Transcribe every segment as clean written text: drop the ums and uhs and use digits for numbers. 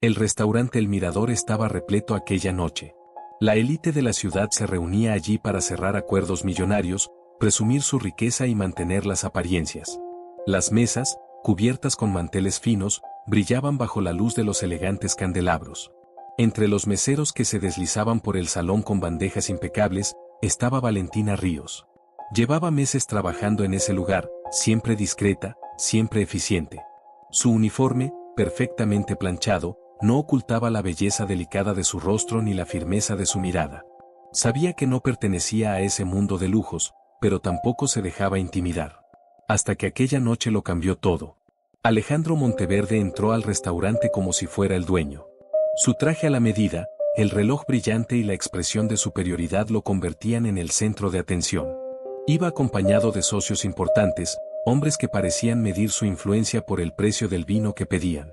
El restaurante El Mirador estaba repleto aquella noche. La élite de la ciudad se reunía allí para cerrar acuerdos millonarios, presumir su riqueza y mantener las apariencias. Las mesas, cubiertas con manteles finos, brillaban bajo la luz de los elegantes candelabros. Entre los meseros que se deslizaban por el salón con bandejas impecables, estaba Valentina Ríos. Llevaba meses trabajando en ese lugar, siempre discreta, siempre eficiente. Su uniforme, perfectamente planchado, no ocultaba la belleza delicada de su rostro ni la firmeza de su mirada. Sabía que no pertenecía a ese mundo de lujos, pero tampoco se dejaba intimidar. Hasta que aquella noche lo cambió todo. Alejandro Monteverde entró al restaurante como si fuera el dueño. Su traje a la medida, el reloj brillante y la expresión de superioridad lo convertían en el centro de atención. Iba acompañado de socios importantes, hombres que parecían medir su influencia por el precio del vino que pedían.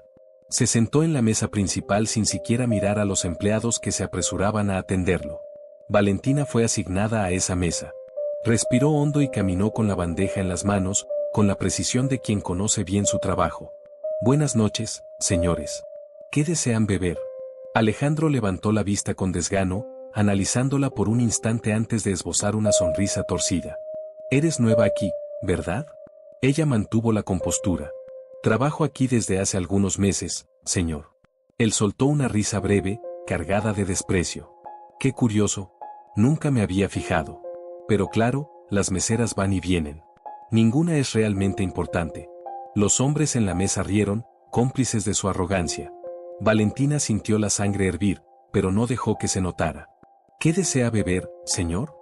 Se sentó en la mesa principal sin siquiera mirar a los empleados que se apresuraban a atenderlo. Valentina fue asignada a esa mesa. Respiró hondo y caminó con la bandeja en las manos, con la precisión de quien conoce bien su trabajo. Buenas noches, señores. ¿Qué desean beber? Alejandro levantó la vista con desgano, analizándola por un instante antes de esbozar una sonrisa torcida. Eres nueva aquí, ¿verdad? Ella mantuvo la compostura. Trabajo aquí desde hace algunos meses, señor. Él soltó una risa breve, cargada de desprecio. Qué curioso. Nunca me había fijado. Pero claro, las meseras van y vienen. Ninguna es realmente importante. Los hombres en la mesa rieron, cómplices de su arrogancia. Valentina sintió la sangre hervir, pero no dejó que se notara. ¿Qué desea beber, señor?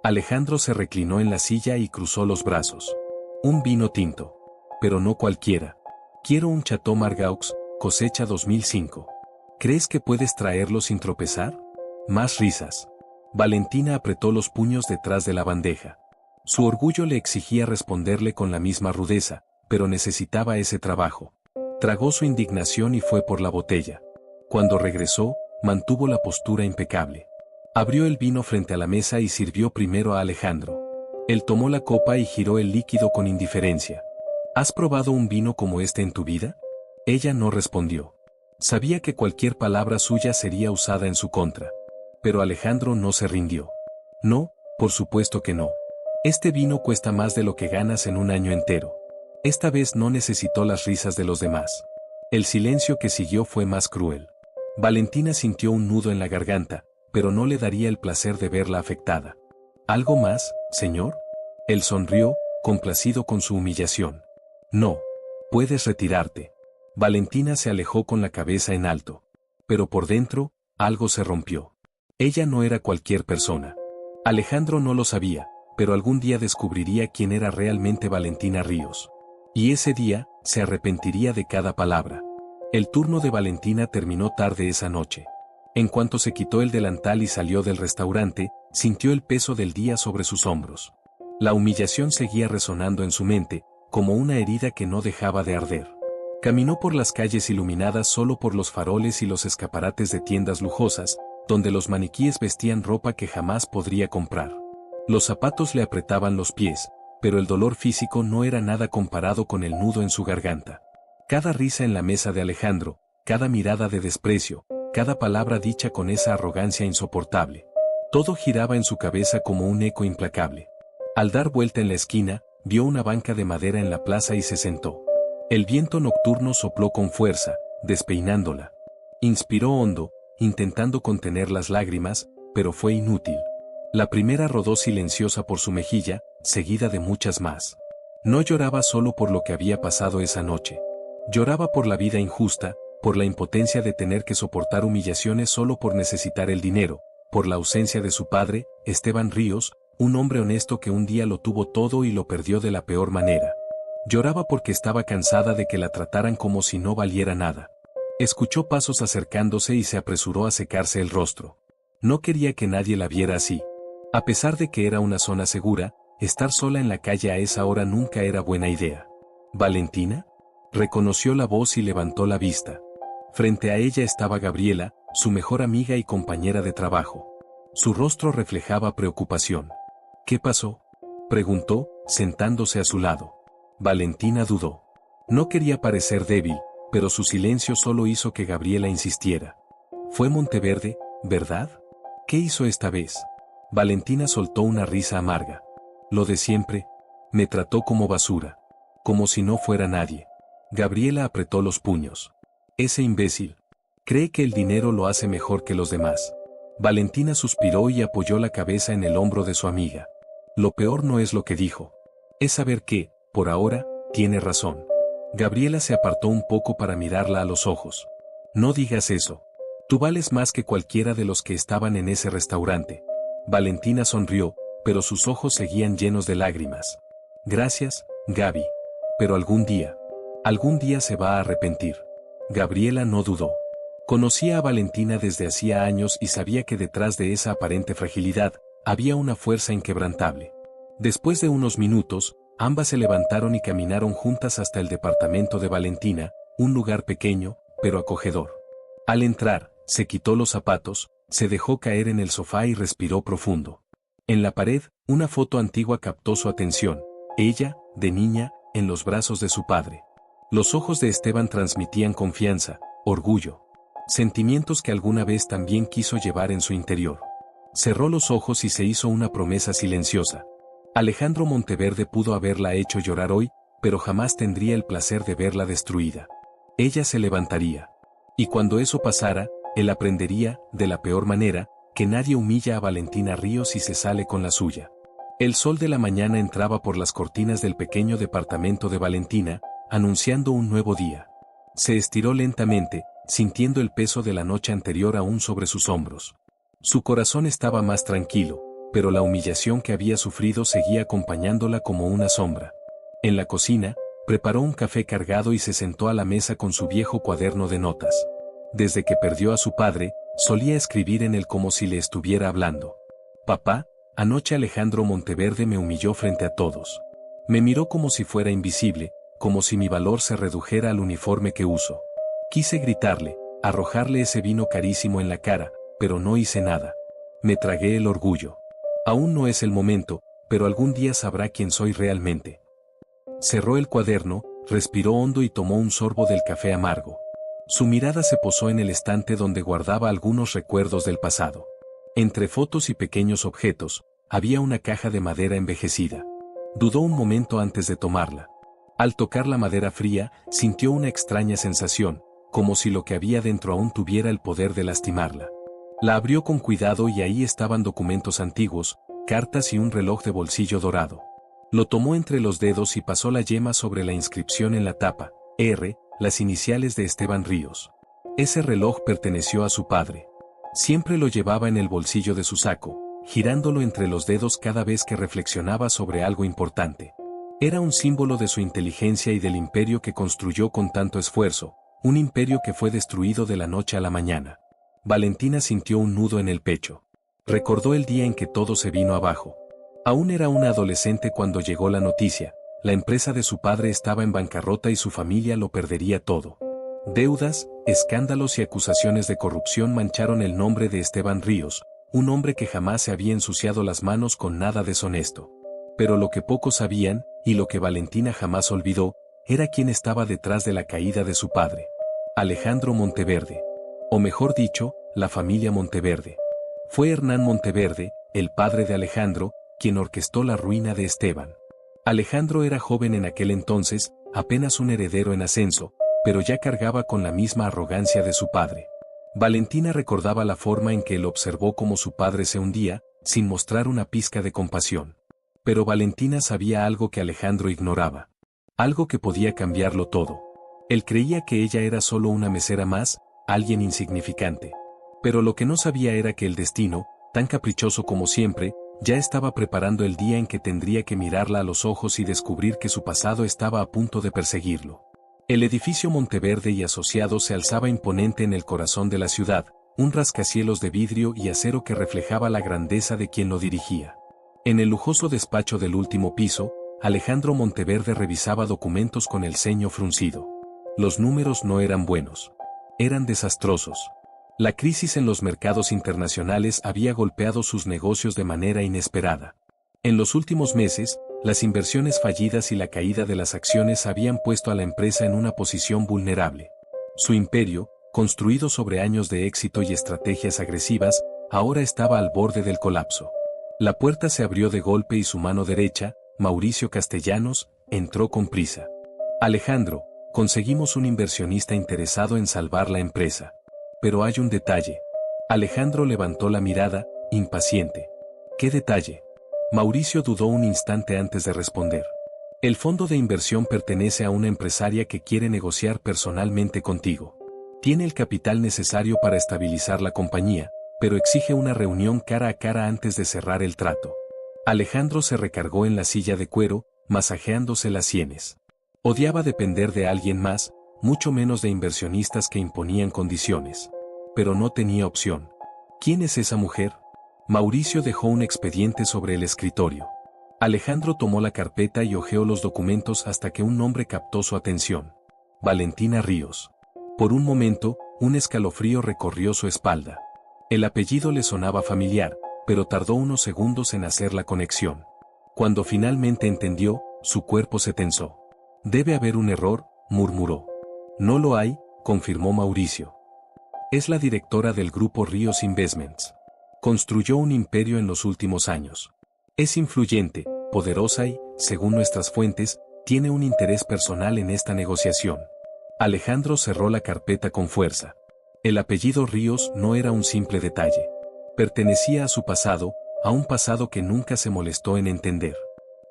Alejandro se reclinó en la silla y cruzó los brazos. Un vino tinto. Pero no cualquiera. Quiero un Chateau Margaux, cosecha 2005. ¿Crees que puedes traerlo sin tropezar? Más risas. Valentina apretó los puños detrás de la bandeja. Su orgullo le exigía responderle con la misma rudeza, pero necesitaba ese trabajo. Tragó su indignación y fue por la botella. Cuando regresó, mantuvo la postura impecable. Abrió el vino frente a la mesa y sirvió primero a Alejandro. Él tomó la copa y giró el líquido con indiferencia. ¿Has probado un vino como este en tu vida? Ella no respondió. Sabía que cualquier palabra suya sería usada en su contra. Pero Alejandro no se rindió. No, por supuesto que no. Este vino cuesta más de lo que ganas en un año entero. Esta vez no necesitó las risas de los demás. El silencio que siguió fue más cruel. Valentina sintió un nudo en la garganta, pero no le daría el placer de verla afectada. ¿Algo más, señor? Él sonrió, complacido con su humillación. No. Puedes retirarte. Valentina se alejó con la cabeza en alto. Pero por dentro, algo se rompió. Ella no era cualquier persona. Alejandro no lo sabía, pero algún día descubriría quién era realmente Valentina Ríos. Y ese día, se arrepentiría de cada palabra. El turno de Valentina terminó tarde esa noche. En cuanto se quitó el delantal y salió del restaurante, sintió el peso del día sobre sus hombros. La humillación seguía resonando en su mente, como una herida que no dejaba de arder. Caminó por las calles iluminadas solo por los faroles y los escaparates de tiendas lujosas, donde los maniquíes vestían ropa que jamás podría comprar. Los zapatos le apretaban los pies, pero el dolor físico no era nada comparado con el nudo en su garganta. Cada risa en la mesa de Alejandro, cada mirada de desprecio, cada palabra dicha con esa arrogancia insoportable. Todo giraba en su cabeza como un eco implacable. Al dar vuelta en la esquina, vio una banca de madera en la plaza y se sentó. El viento nocturno sopló con fuerza, despeinándola. Inspiró hondo, intentando contener las lágrimas, pero fue inútil. La primera rodó silenciosa por su mejilla, seguida de muchas más. No lloraba solo por lo que había pasado esa noche. Lloraba por la vida injusta, por la impotencia de tener que soportar humillaciones solo por necesitar el dinero, por la ausencia de su padre, Esteban Ríos, un hombre honesto que un día lo tuvo todo y lo perdió de la peor manera. Lloraba porque estaba cansada de que la trataran como si no valiera nada. Escuchó pasos acercándose y se apresuró a secarse el rostro. No quería que nadie la viera así. A pesar de que era una zona segura, estar sola en la calle a esa hora nunca era buena idea. ¿Valentina? Reconoció la voz y levantó la vista. Frente a ella estaba Gabriela, su mejor amiga y compañera de trabajo. Su rostro reflejaba preocupación. ¿Qué pasó?, preguntó, sentándose a su lado. Valentina dudó. No quería parecer débil, pero su silencio solo hizo que Gabriela insistiera. Fue Monteverde, ¿verdad? ¿Qué hizo esta vez? Valentina soltó una risa amarga. Lo de siempre. Me trató como basura. Como si no fuera nadie. Gabriela apretó los puños. Ese imbécil. Cree que el dinero lo hace mejor que los demás. Valentina suspiró y apoyó la cabeza en el hombro de su amiga. Lo peor no es lo que dijo. Es saber que, por ahora, tiene razón. Gabriela se apartó un poco para mirarla a los ojos. No digas eso. Tú vales más que cualquiera de los que estaban en ese restaurante. Valentina sonrió, pero sus ojos seguían llenos de lágrimas. Gracias, Gaby. Pero algún día se va a arrepentir. Gabriela no dudó. Conocía a Valentina desde hacía años y sabía que detrás de esa aparente fragilidad, había una fuerza inquebrantable. Después de unos minutos, ambas se levantaron y caminaron juntas hasta el departamento de Valentina, un lugar pequeño, pero acogedor. Al entrar, se quitó los zapatos, se dejó caer en el sofá y respiró profundo. En la pared, una foto antigua captó su atención, ella, de niña, en los brazos de su padre. Los ojos de Esteban transmitían confianza, orgullo. Sentimientos que alguna vez también quiso llevar en su interior. Cerró los ojos y se hizo una promesa silenciosa. Alejandro Monteverde pudo haberla hecho llorar hoy, pero jamás tendría el placer de verla destruida. Ella se levantaría. Y cuando eso pasara, él aprendería, de la peor manera, que nadie humilla a Valentina Ríos y se sale con la suya. El sol de la mañana entraba por las cortinas del pequeño departamento de Valentina, anunciando un nuevo día. Se estiró lentamente, sintiendo el peso de la noche anterior aún sobre sus hombros. Su corazón estaba más tranquilo, pero la humillación que había sufrido seguía acompañándola como una sombra. En la cocina, preparó un café cargado y se sentó a la mesa con su viejo cuaderno de notas. Desde que perdió a su padre, solía escribir en él como si le estuviera hablando. Papá, anoche Alejandro Monteverde me humilló frente a todos. Me miró como si fuera invisible, como si mi valor se redujera al uniforme que uso. Quise gritarle, arrojarle ese vino carísimo en la cara, pero no hice nada. Me tragué el orgullo. Aún no es el momento, pero algún día sabrá quién soy realmente. Cerró el cuaderno, respiró hondo y tomó un sorbo del café amargo. Su mirada se posó en el estante donde guardaba algunos recuerdos del pasado. Entre fotos y pequeños objetos, había una caja de madera envejecida. Dudó un momento antes de tomarla. Al tocar la madera fría, sintió una extraña sensación, como si lo que había dentro aún tuviera el poder de lastimarla. La abrió con cuidado y ahí estaban documentos antiguos, cartas y un reloj de bolsillo dorado. Lo tomó entre los dedos y pasó la yema sobre la inscripción en la tapa, R, las iniciales de Esteban Ríos. Ese reloj perteneció a su padre. Siempre lo llevaba en el bolsillo de su saco, girándolo entre los dedos cada vez que reflexionaba sobre algo importante. Era un símbolo de su inteligencia y del imperio que construyó con tanto esfuerzo, un imperio que fue destruido de la noche a la mañana. Valentina sintió un nudo en el pecho. Recordó el día en que todo se vino abajo. Aún era una adolescente cuando llegó la noticia. La empresa de su padre estaba en bancarrota y su familia lo perdería todo. Deudas, escándalos y acusaciones de corrupción mancharon el nombre de Esteban Ríos, un hombre que jamás se había ensuciado las manos con nada deshonesto. Pero lo que pocos sabían, y lo que Valentina jamás olvidó, era quién estaba detrás de la caída de su padre. Alejandro Monteverde. O mejor dicho, la familia Monteverde. Fue Hernán Monteverde, el padre de Alejandro, quien orquestó la ruina de Esteban. Alejandro era joven en aquel entonces, apenas un heredero en ascenso, pero ya cargaba con la misma arrogancia de su padre. Valentina recordaba la forma en que él observó cómo su padre se hundía, sin mostrar una pizca de compasión. Pero Valentina sabía algo que Alejandro ignoraba. Algo que podía cambiarlo todo. Él creía que ella era solo una mesera más, alguien insignificante. Pero lo que no sabía era que el destino, tan caprichoso como siempre, ya estaba preparando el día en que tendría que mirarla a los ojos y descubrir que su pasado estaba a punto de perseguirlo. El edificio Monteverde y Asociados se alzaba imponente en el corazón de la ciudad, un rascacielos de vidrio y acero que reflejaba la grandeza de quien lo dirigía. En el lujoso despacho del último piso, Alejandro Monteverde revisaba documentos con el ceño fruncido. Los números no eran buenos. Eran desastrosos. La crisis en los mercados internacionales había golpeado sus negocios de manera inesperada. En los últimos meses, las inversiones fallidas y la caída de las acciones habían puesto a la empresa en una posición vulnerable. Su imperio, construido sobre años de éxito y estrategias agresivas, ahora estaba al borde del colapso. La puerta se abrió de golpe y su mano derecha, Mauricio Castellanos, entró con prisa. Alejandro, conseguimos un inversionista interesado en salvar la empresa. Pero hay un detalle. Alejandro levantó la mirada, impaciente. ¿Qué detalle? Mauricio dudó un instante antes de responder. El fondo de inversión pertenece a una empresaria que quiere negociar personalmente contigo. Tiene el capital necesario para estabilizar la compañía, pero exige una reunión cara a cara antes de cerrar el trato. Alejandro se recargó en la silla de cuero, masajeándose las sienes. Odiaba depender de alguien más, mucho menos de inversionistas que imponían condiciones. Pero no tenía opción. ¿Quién es esa mujer? Mauricio dejó un expediente sobre el escritorio. Alejandro tomó la carpeta y hojeó los documentos hasta que un nombre captó su atención. Valentina Ríos. Por un momento, un escalofrío recorrió su espalda. El apellido le sonaba familiar, pero tardó unos segundos en hacer la conexión. Cuando finalmente entendió, su cuerpo se tensó. Debe haber un error, murmuró. No lo hay, confirmó Mauricio. Es la directora del grupo Ríos Investments. Construyó un imperio en los últimos años. Es influyente, poderosa y, según nuestras fuentes, tiene un interés personal en esta negociación. Alejandro cerró la carpeta con fuerza. El apellido Ríos no era un simple detalle. Pertenecía a su pasado, a un pasado que nunca se molestó en entender.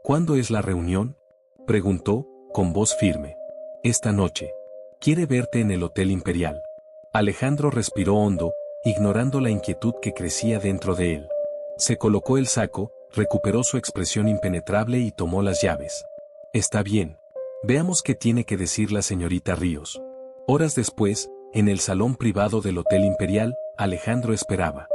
¿Cuándo es la reunión?, preguntó, con voz firme. Esta noche. Quiere verte en el Hotel Imperial. Alejandro respiró hondo, ignorando la inquietud que crecía dentro de él. Se colocó el saco, recuperó su expresión impenetrable y tomó las llaves. Está bien. Veamos qué tiene que decir la señorita Ríos. Horas después, en el salón privado del Hotel Imperial, Alejandro esperaba.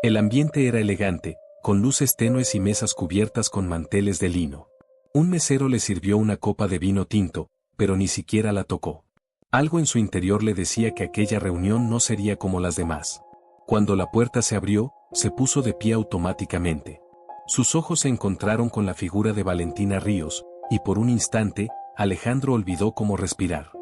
El ambiente era elegante, con luces tenues y mesas cubiertas con manteles de lino. Un mesero le sirvió una copa de vino tinto, pero ni siquiera la tocó. Algo en su interior le decía que aquella reunión no sería como las demás. Cuando la puerta se abrió, se puso de pie automáticamente. Sus ojos se encontraron con la figura de Valentina Ríos, y por un instante, Alejandro olvidó cómo respirar.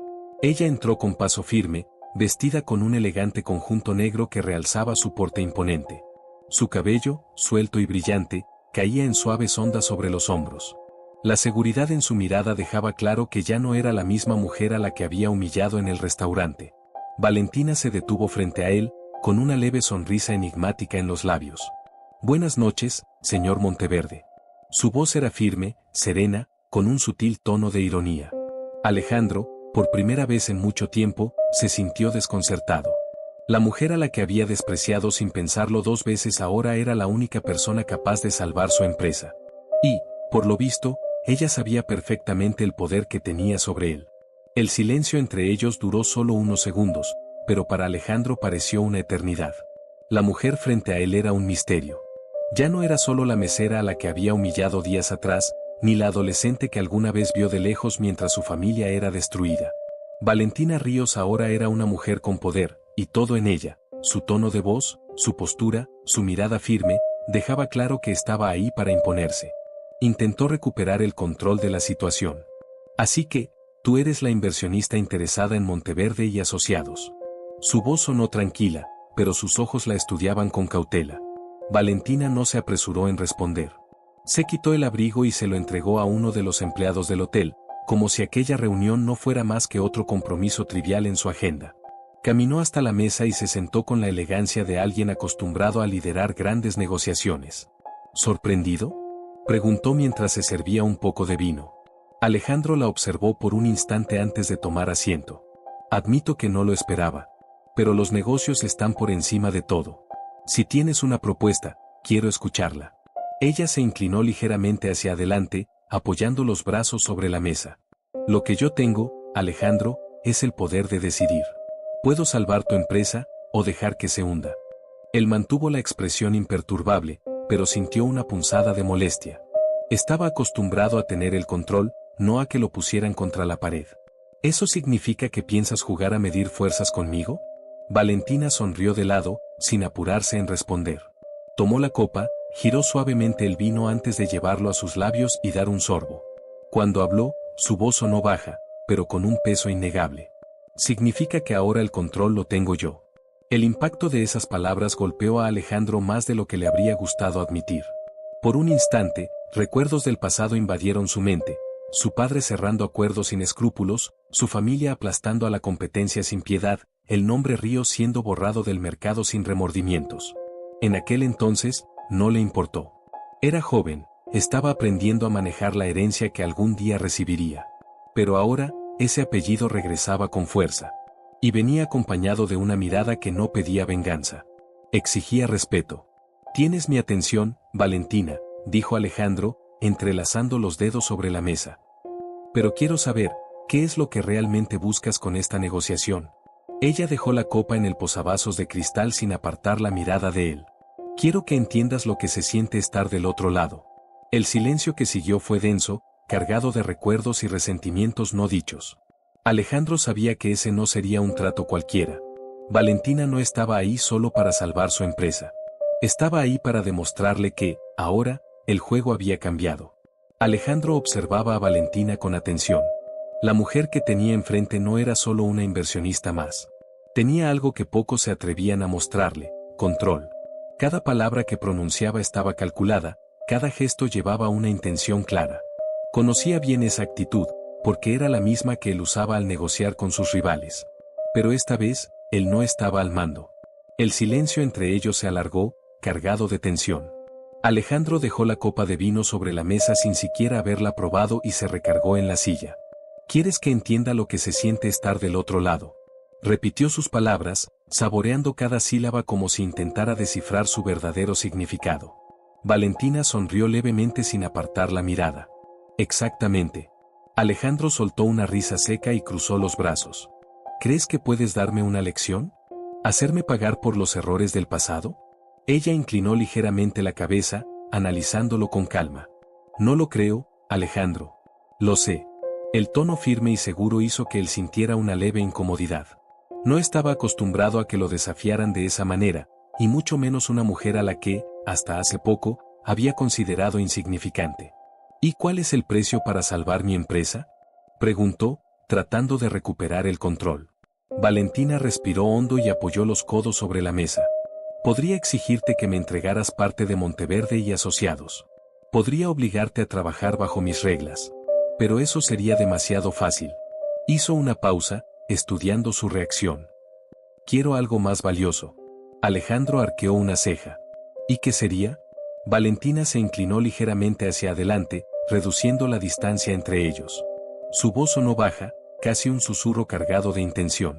Ella entró con paso firme, vestida con un elegante conjunto negro que realzaba su porte imponente. Su cabello, suelto y brillante, caía en suaves ondas sobre los hombros. La seguridad en su mirada dejaba claro que ya no era la misma mujer a la que había humillado en el restaurante. Valentina se detuvo frente a él, con una leve sonrisa enigmática en los labios. Buenas noches, señor Monteverde. Su voz era firme, serena, con un sutil tono de ironía. Alejandro, por primera vez en mucho tiempo, se sintió desconcertado. La mujer a la que había despreciado sin pensarlo dos veces ahora era la única persona capaz de salvar su empresa. Y, por lo visto, ella sabía perfectamente el poder que tenía sobre él. El silencio entre ellos duró solo unos segundos, pero para Alejandro pareció una eternidad. La mujer frente a él era un misterio. Ya no era solo la mesera a la que había humillado días atrás, ni la adolescente que alguna vez vio de lejos mientras su familia era destruida. Valentina Ríos ahora era una mujer con poder, y todo en ella, su tono de voz, su postura, su mirada firme, dejaba claro que estaba ahí para imponerse. Intentó recuperar el control de la situación. Así que, tú eres la inversionista interesada en Monteverde y Asociados. Su voz sonó tranquila, pero sus ojos la estudiaban con cautela. Valentina no se apresuró en responder. Se quitó el abrigo y se lo entregó a uno de los empleados del hotel, como si aquella reunión no fuera más que otro compromiso trivial en su agenda. Caminó hasta la mesa y se sentó con la elegancia de alguien acostumbrado a liderar grandes negociaciones. ¿Sorprendido?, preguntó mientras se servía un poco de vino. Alejandro la observó por un instante antes de tomar asiento. Admito que no lo esperaba. Pero los negocios están por encima de todo. Si tienes una propuesta, quiero escucharla. Ella se inclinó ligeramente hacia adelante, apoyando los brazos sobre la mesa. Lo que yo tengo, Alejandro, es el poder de decidir. Puedo salvar tu empresa, o dejar que se hunda. Él mantuvo la expresión imperturbable, pero sintió una punzada de molestia. Estaba acostumbrado a tener el control, no a que lo pusieran contra la pared. ¿Eso significa que piensas jugar a medir fuerzas conmigo? Valentina sonrió de lado, sin apurarse en responder. Tomó la copa, giró suavemente el vino antes de llevarlo a sus labios y dar un sorbo. Cuando habló, su voz sonó baja, pero con un peso innegable. Significa que ahora el control lo tengo yo. El impacto de esas palabras golpeó a Alejandro más de lo que le habría gustado admitir. Por un instante, recuerdos del pasado invadieron su mente, su padre cerrando acuerdos sin escrúpulos, su familia aplastando a la competencia sin piedad, el nombre Ríos siendo borrado del mercado sin remordimientos. En aquel entonces, no le importó. Era joven, estaba aprendiendo a manejar la herencia que algún día recibiría. Pero ahora, ese apellido regresaba con fuerza. Y venía acompañado de una mirada que no pedía venganza. Exigía respeto. «Tienes mi atención, Valentina», dijo Alejandro, entrelazando los dedos sobre la mesa. «Pero quiero saber, ¿qué es lo que realmente buscas con esta negociación?». Ella dejó la copa en el posavasos de cristal sin apartar la mirada de él. «Quiero que entiendas lo que se siente estar del otro lado». El silencio que siguió fue denso, cargado de recuerdos y resentimientos no dichos. Alejandro sabía que ese no sería un trato cualquiera. Valentina no estaba ahí solo para salvar su empresa. Estaba ahí para demostrarle que, ahora, el juego había cambiado. Alejandro observaba a Valentina con atención. La mujer que tenía enfrente no era solo una inversionista más. Tenía algo que pocos se atrevían a mostrarle: control. Cada palabra que pronunciaba estaba calculada, cada gesto llevaba una intención clara. Conocía bien esa actitud, porque era la misma que él usaba al negociar con sus rivales. Pero esta vez, él no estaba al mando. El silencio entre ellos se alargó, cargado de tensión. Alejandro dejó la copa de vino sobre la mesa sin siquiera haberla probado y se recargó en la silla. «¿Quieres que entienda lo que se siente estar del otro lado?». Repitió sus palabras, saboreando cada sílaba como si intentara descifrar su verdadero significado. Valentina sonrió levemente sin apartar la mirada. «Exactamente». Alejandro soltó una risa seca y cruzó los brazos. «¿Crees que puedes darme una lección? ¿Hacerme pagar por los errores del pasado?». Ella inclinó ligeramente la cabeza, analizándolo con calma. «No lo creo, Alejandro». «Lo sé». El tono firme y seguro hizo que él sintiera una leve incomodidad. No estaba acostumbrado a que lo desafiaran de esa manera, y mucho menos una mujer a la que, hasta hace poco, había considerado insignificante. «¿Y cuál es el precio para salvar mi empresa?», preguntó, tratando de recuperar el control. Valentina respiró hondo y apoyó los codos sobre la mesa. «Podría exigirte que me entregaras parte de Monteverde y Asociados. Podría obligarte a trabajar bajo mis reglas. Pero eso sería demasiado fácil». Hizo una pausa, estudiando su reacción. «Quiero algo más valioso». Alejandro arqueó una ceja. «¿Y qué sería?». Valentina se inclinó ligeramente hacia adelante, reduciendo la distancia entre ellos. Su voz sonó baja, casi un susurro cargado de intención.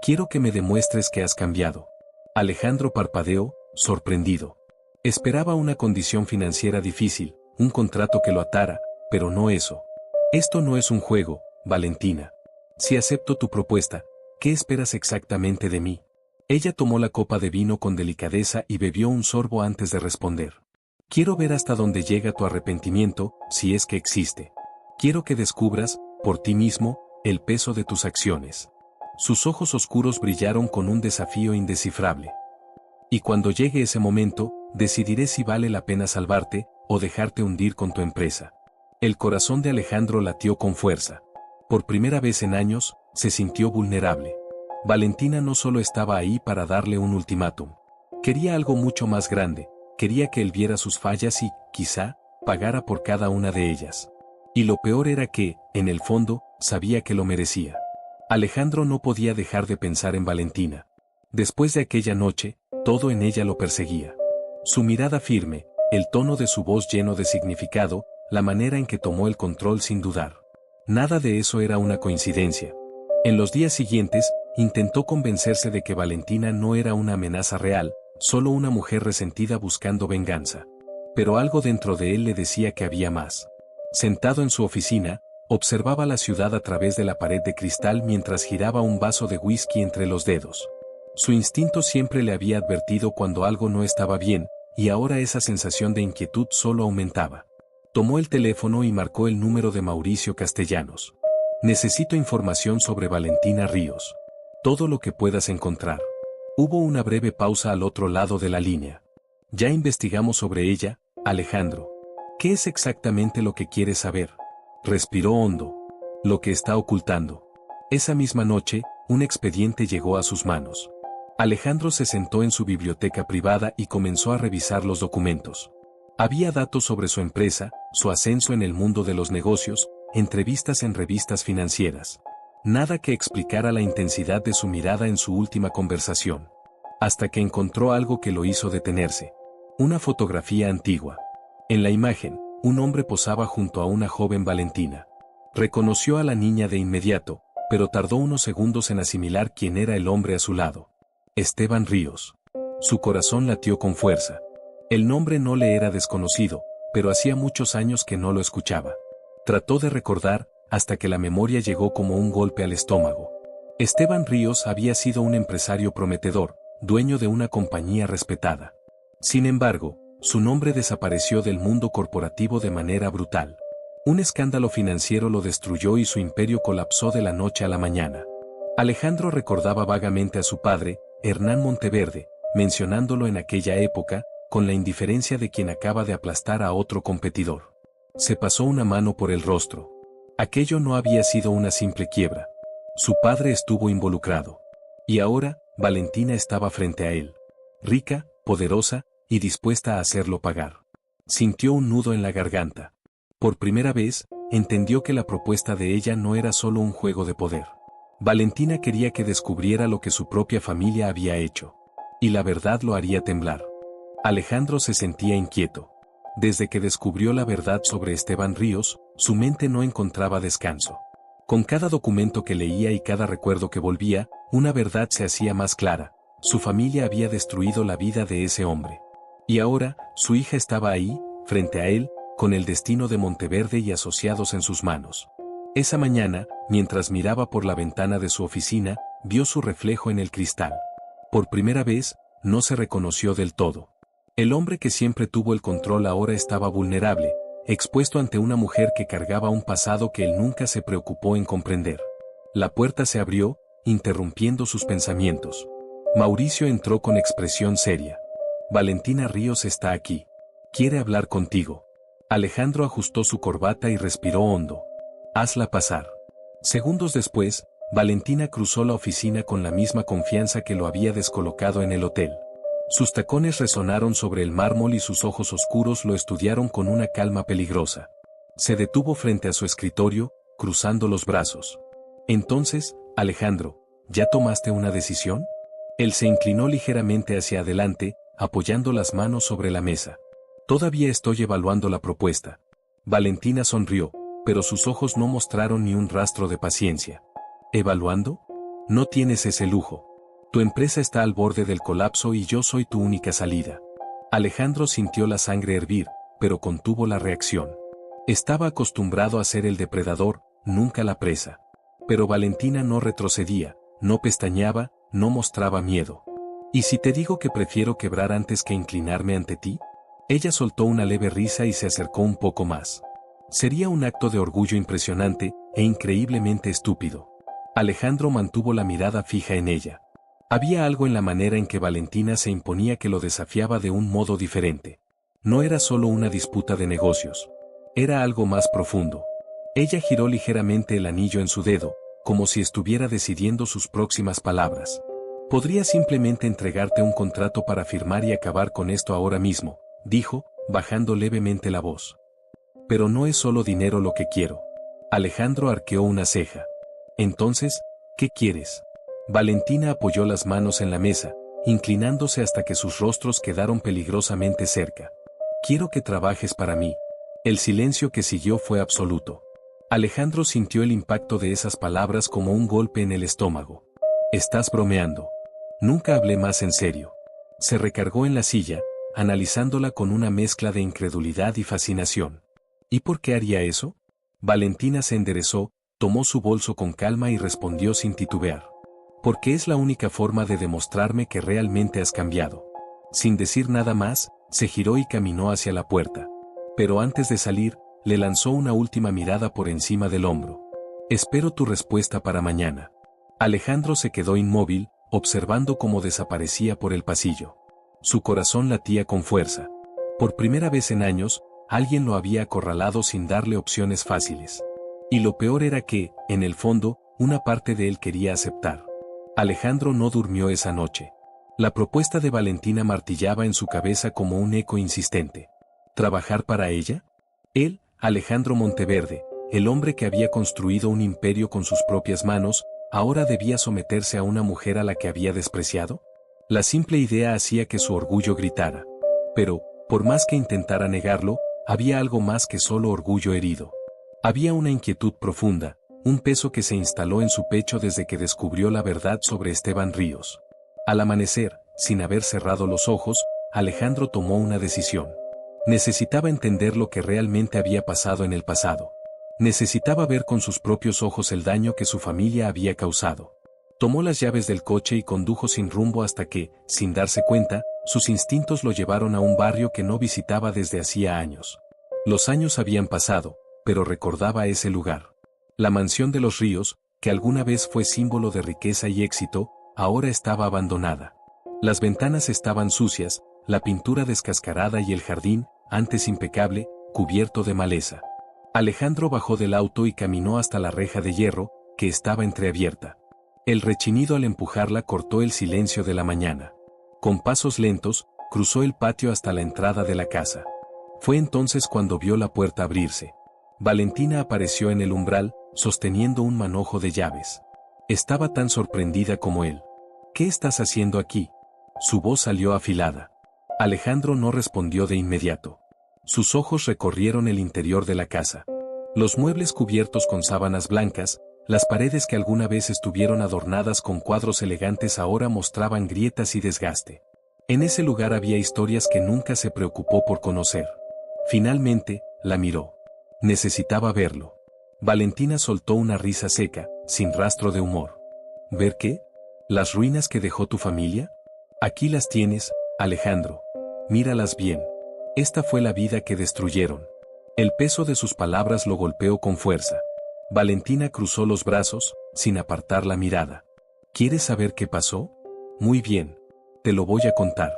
«Quiero que me demuestres que has cambiado». Alejandro parpadeó, sorprendido. Esperaba una condición financiera difícil, un contrato que lo atara, pero no eso. «Esto no es un juego, Valentina. Si acepto tu propuesta, ¿qué esperas exactamente de mí?». Ella tomó la copa de vino con delicadeza y bebió un sorbo antes de responder. «Quiero ver hasta dónde llega tu arrepentimiento, si es que existe. Quiero que descubras, por ti mismo, el peso de tus acciones». Sus ojos oscuros brillaron con un desafío indescifrable. «Y cuando llegue ese momento, decidiré si vale la pena salvarte, o dejarte hundir con tu empresa». El corazón de Alejandro latió con fuerza. Por primera vez en años, se sintió vulnerable. Valentina no solo estaba ahí para darle un ultimátum. Quería algo mucho más grande, quería que él viera sus fallas y, quizá, pagara por cada una de ellas. Y lo peor era que, en el fondo, sabía que lo merecía. Alejandro no podía dejar de pensar en Valentina. Después de aquella noche, todo en ella lo perseguía. Su mirada firme, el tono de su voz lleno de significado, la manera en que tomó el control sin dudar. Nada de eso era una coincidencia. En los días siguientes, intentó convencerse de que Valentina no era una amenaza real, solo una mujer resentida buscando venganza. Pero algo dentro de él le decía que había más. Sentado en su oficina, observaba la ciudad a través de la pared de cristal mientras giraba un vaso de whisky entre los dedos. Su instinto siempre le había advertido cuando algo no estaba bien, y ahora esa sensación de inquietud solo aumentaba. Tomó el teléfono y marcó el número de Mauricio Castellanos. «Necesito información sobre Valentina Ríos. Todo lo que puedas encontrar». Hubo una breve pausa al otro lado de la línea. «Ya investigamos sobre ella, Alejandro. ¿Qué es exactamente lo que quieres saber?». Respiró hondo. «Lo que está ocultando». Esa misma noche, un expediente llegó a sus manos. Alejandro se sentó en su biblioteca privada y comenzó a revisar los documentos. Había datos sobre su empresa, su ascenso en el mundo de los negocios, entrevistas en revistas financieras. Nada que explicara la intensidad de su mirada en su última conversación. Hasta que encontró algo que lo hizo detenerse. Una fotografía antigua. En la imagen, un hombre posaba junto a una joven Valentina. Reconoció a la niña de inmediato, pero tardó unos segundos en asimilar quién era el hombre a su lado. Esteban Ríos. Su corazón latió con fuerza. El nombre no le era desconocido, pero hacía muchos años que no lo escuchaba. Trató de recordar, hasta que la memoria llegó como un golpe al estómago. Esteban Ríos había sido un empresario prometedor, dueño de una compañía respetada. Sin embargo, su nombre desapareció del mundo corporativo de manera brutal. Un escándalo financiero lo destruyó y su imperio colapsó de la noche a la mañana. Alejandro recordaba vagamente a su padre, Hernán Monteverde, mencionándolo en aquella época, con la indiferencia de quien acaba de aplastar a otro competidor. Se pasó una mano por el rostro. Aquello no había sido una simple quiebra. Su padre estuvo involucrado. Y ahora, Valentina estaba frente a él. Rica, poderosa, y dispuesta a hacerlo pagar. Sintió un nudo en la garganta. Por primera vez, entendió que la propuesta de ella no era solo un juego de poder. Valentina quería que descubriera lo que su propia familia había hecho. Y la verdad lo haría temblar. Alejandro se sentía inquieto. Desde que descubrió la verdad sobre Esteban Ríos, su mente no encontraba descanso. Con cada documento que leía y cada recuerdo que volvía, una verdad se hacía más clara. Su familia había destruido la vida de ese hombre. Y ahora, su hija estaba ahí, frente a él, con el destino de Monteverde y asociados en sus manos. Esa mañana, mientras miraba por la ventana de su oficina, vio su reflejo en el cristal. Por primera vez, no se reconoció del todo. El hombre que siempre tuvo el control ahora estaba vulnerable, expuesto ante una mujer que cargaba un pasado que él nunca se preocupó en comprender. La puerta se abrió, interrumpiendo sus pensamientos. Mauricio entró con expresión seria. Valentina Ríos está aquí. Quiere hablar contigo. Alejandro ajustó su corbata y respiró hondo. Hazla pasar. Segundos después, Valentina cruzó la oficina con la misma confianza que lo había descolocado en el hotel. Sus tacones resonaron sobre el mármol y sus ojos oscuros lo estudiaron con una calma peligrosa. Se detuvo frente a su escritorio, cruzando los brazos. Entonces, Alejandro, ¿ya tomaste una decisión? Él se inclinó ligeramente hacia adelante, apoyando las manos sobre la mesa. Todavía estoy evaluando la propuesta. Valentina sonrió, pero sus ojos no mostraron ni un rastro de paciencia. ¿Evaluando? No tienes ese lujo. Tu empresa está al borde del colapso y yo soy tu única salida. Alejandro sintió la sangre hervir, pero contuvo la reacción. Estaba acostumbrado a ser el depredador, nunca la presa. Pero Valentina no retrocedía, no pestañeaba, no mostraba miedo. ¿Y si te digo que prefiero quebrar antes que inclinarme ante ti? Ella soltó una leve risa y se acercó un poco más. Sería un acto de orgullo impresionante e increíblemente estúpido. Alejandro mantuvo la mirada fija en ella. Había algo en la manera en que Valentina se imponía que lo desafiaba de un modo diferente. No era solo una disputa de negocios. Era algo más profundo. Ella giró ligeramente el anillo en su dedo, como si estuviera decidiendo sus próximas palabras. Podría simplemente entregarte un contrato para firmar y acabar con esto ahora mismo, dijo, bajando levemente la voz. Pero no es solo dinero lo que quiero. Alejandro arqueó una ceja. Entonces, ¿qué quieres? Valentina apoyó las manos en la mesa, inclinándose hasta que sus rostros quedaron peligrosamente cerca. Quiero que trabajes para mí. El silencio que siguió fue absoluto. Alejandro sintió el impacto de esas palabras como un golpe en el estómago. Estás bromeando. Nunca hablé más en serio. Se recargó en la silla, analizándola con una mezcla de incredulidad y fascinación. ¿Y por qué haría eso? Valentina se enderezó, tomó su bolso con calma y respondió sin titubear. Porque es la única forma de demostrarme que realmente has cambiado. Sin decir nada más, se giró y caminó hacia la puerta. Pero antes de salir, le lanzó una última mirada por encima del hombro. Espero tu respuesta para mañana. Alejandro se quedó inmóvil, observando cómo desaparecía por el pasillo. Su corazón latía con fuerza. Por primera vez en años, alguien lo había acorralado sin darle opciones fáciles. Y lo peor era que, en el fondo, una parte de él quería aceptar. Alejandro no durmió esa noche. La propuesta de Valentina martillaba en su cabeza como un eco insistente. ¿Trabajar para ella? Él, Alejandro Monteverde, el hombre que había construido un imperio con sus propias manos, ¿ahora debía someterse a una mujer a la que había despreciado? La simple idea hacía que su orgullo gritara. Pero, por más que intentara negarlo, había algo más que solo orgullo herido. Había una inquietud profunda, un peso que se instaló en su pecho desde que descubrió la verdad sobre Esteban Ríos. Al amanecer, sin haber cerrado los ojos, Alejandro tomó una decisión. Necesitaba entender lo que realmente había pasado en el pasado. Necesitaba ver con sus propios ojos el daño que su familia había causado. Tomó las llaves del coche y condujo sin rumbo hasta que, sin darse cuenta, sus instintos lo llevaron a un barrio que no visitaba desde hacía años. Los años habían pasado, pero recordaba ese lugar. La mansión de los Ríos, que alguna vez fue símbolo de riqueza y éxito, ahora estaba abandonada. Las ventanas estaban sucias, la pintura descascarada y el jardín, antes impecable, cubierto de maleza. Alejandro bajó del auto y caminó hasta la reja de hierro, que estaba entreabierta. El rechinido al empujarla cortó el silencio de la mañana. Con pasos lentos, cruzó el patio hasta la entrada de la casa. Fue entonces cuando vio la puerta abrirse. Valentina apareció en el umbral, sosteniendo un manojo de llaves. Estaba tan sorprendida como él. ¿Qué estás haciendo aquí? Su voz salió afilada. Alejandro no respondió de inmediato. Sus ojos recorrieron el interior de la casa. Los muebles cubiertos con sábanas blancas, las paredes que alguna vez estuvieron adornadas con cuadros elegantes ahora mostraban grietas y desgaste. En ese lugar había historias que nunca se preocupó por conocer. Finalmente, la miró. Necesitaba verlo. Valentina soltó una risa seca, sin rastro de humor. ¿Ver qué? ¿Las ruinas que dejó tu familia? Aquí las tienes, Alejandro. Míralas bien. Esta fue la vida que destruyeron. El peso de sus palabras lo golpeó con fuerza. Valentina cruzó los brazos, sin apartar la mirada. ¿Quieres saber qué pasó? Muy bien. Te lo voy a contar.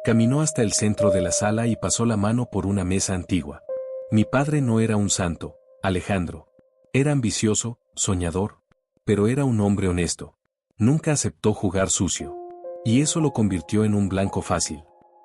Caminó hasta el centro de la sala y pasó la mano por una mesa antigua. Mi padre no era un santo, Alejandro. Era ambicioso, soñador, pero era un hombre honesto. Nunca aceptó jugar sucio. Y eso lo convirtió en un blanco fácil.